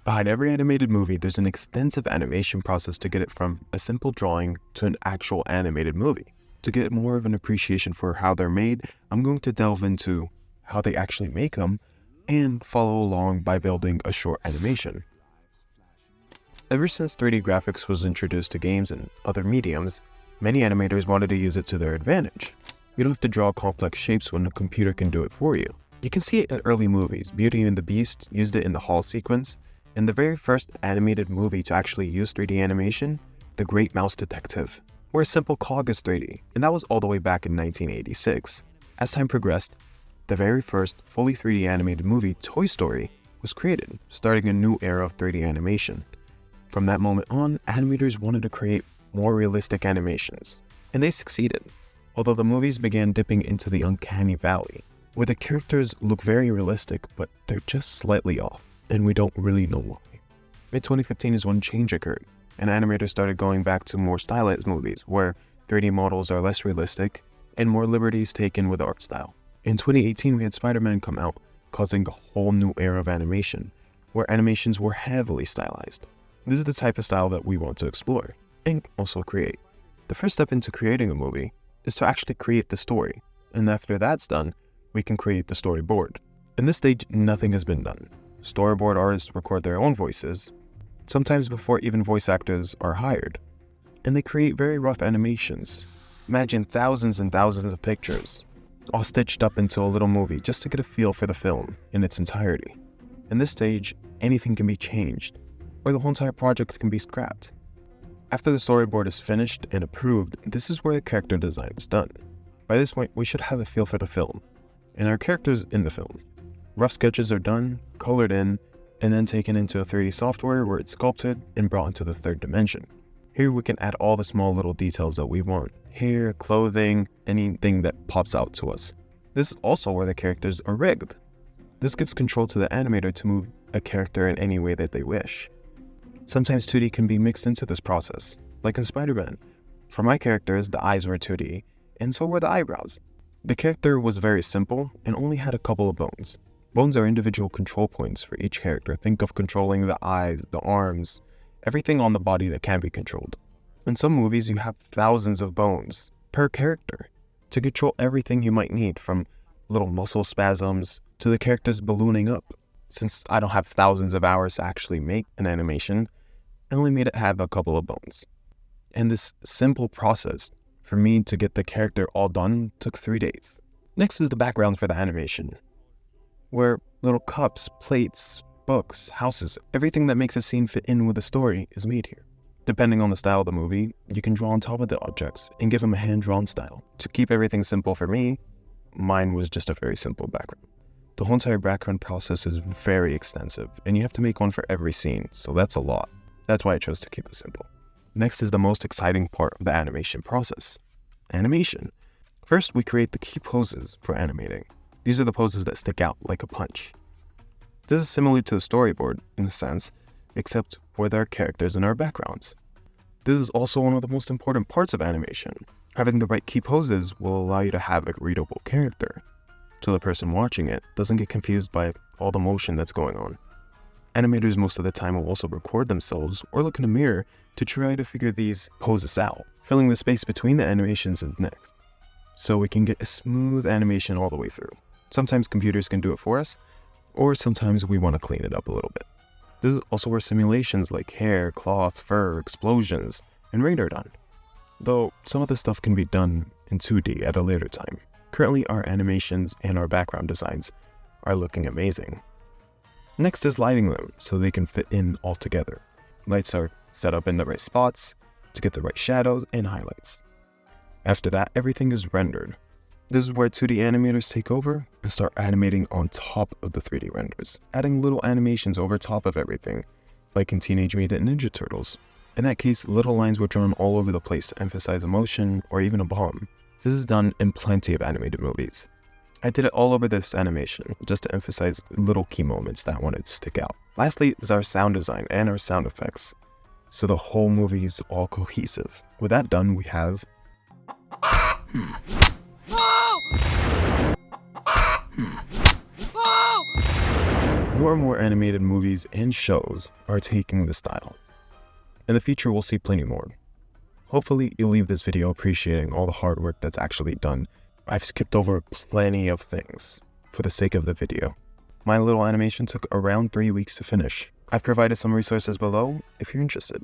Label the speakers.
Speaker 1: Behind every animated movie, there's an extensive animation process to get it from a simple drawing to an actual animated movie. To get more of an appreciation for how they're made, I'm going to delve into how they actually make them and follow along by building a short animation. Ever since 3D graphics was introduced to games and other mediums, many animators wanted to use it to their advantage. You don't have to draw complex shapes when a computer can do it for you. You can see it in early movies. Beauty and the Beast used it in the hall sequence, and the very first animated movie to actually use 3D animation, The Great Mouse Detective, where a simple cog is 3D, and that was all the way back in 1986. As time progressed, the very first fully 3D animated movie, Toy Story, was created, starting a new era of 3D animation. From that moment on, animators wanted to create more realistic animations, and they succeeded, although the movies began dipping into the uncanny valley, where the characters look very realistic, but they're just slightly off, and we don't really know why. Mid-2015 is when change occurred, and animators started going back to more stylized movies, where 3D models are less realistic, and more liberties taken with art style. In 2018, we had Spiderman come out, causing a whole new era of animation, where animations were heavily stylized. This is the type of style that we want to explore, and also create. The first step into creating a movie is to actually create the story, and after that's done, we can create the storyboard. In this stage, nothing has been done. Storyboard artists record their own voices, sometimes before even voice actors are hired, and they create very rough animations. Imagine thousands and thousands of pictures, all stitched up into a little movie just to get a feel for the film in its entirety. In this stage, anything can be changed, or the whole entire project can be scrapped. After the storyboard is finished and approved, this is where the character design is done. By this point, we should have a feel for the film, and our characters in the film. Rough sketches are done, colored in, and then taken into a 3D software where it's sculpted and brought into the third dimension. Here we can add all the small little details that we want. Hair, clothing, anything that pops out to us. This is also where the characters are rigged. This gives control to the animator to move a character in any way that they wish. Sometimes 2D can be mixed into this process, like in Spiderman. For my characters, the eyes were 2D, and so were the eyebrows. The character was very simple and only had a couple of bones. Bones are individual control points for each character. Think of controlling the eyes, the arms, everything on the body that can be controlled. In some movies, you have thousands of bones per character to control everything you might need, from little muscle spasms to the characters ballooning up. Since I don't have thousands of hours to actually make an animation, I only made it have a couple of bones. And this simple process for me to get the character all done took 3 days. Next is the background for the animation, where little cups, plates, books, houses, everything that makes a scene fit in with the story is made here. Depending on the style of the movie, you can draw on top of the objects and give them a hand-drawn style. To keep everything simple for me, mine was just a very simple background. The whole entire background process is very extensive, and you have to make one for every scene, so that's a lot. That's why I chose to keep it simple. Next is the most exciting part of the animation process. Animation. First, we create the key poses for animating. These are the poses that stick out like a punch. This is similar to the storyboard in a sense, except with our characters and our backgrounds. This is also one of the most important parts of animation. Having the right key poses will allow you to have a readable character, so the person watching it doesn't get confused by all the motion that's going on. Animators most of the time will also record themselves or look in a mirror to try to figure these poses out. Filling the space between the animations is next, so we can get a smooth animation all the way through. Sometimes computers can do it for us, or sometimes we want to clean it up a little bit. This is also where simulations like hair, cloth, fur, explosions, and rain are done, though some of this stuff can be done in 2D at a later time. Currently, our animations and our background designs are looking amazing. Next is lighting them so they can fit in all together. Lights are set up in the right spots to get the right shadows and highlights. After that, everything is rendered. This is where 2D animators take over and start animating on top of the 3D renders, adding little animations over top of everything, like in Teenage Mutant Ninja Turtles. In that case, little lines were drawn all over the place to emphasize emotion or even a bomb. This is done in plenty of animated movies. I did it all over this animation, just to emphasize little key moments that I wanted to stick out. Lastly is our sound design and our sound effects, so the whole movie is all cohesive. With that done, we have more and more animated movies and shows are taking this style. In the future, we'll see plenty more. Hopefully, you'll leave this video appreciating all the hard work that's actually done. I've skipped over plenty of things for the sake of the video. My little animation took around 3 weeks to finish. I've provided some resources below if you're interested.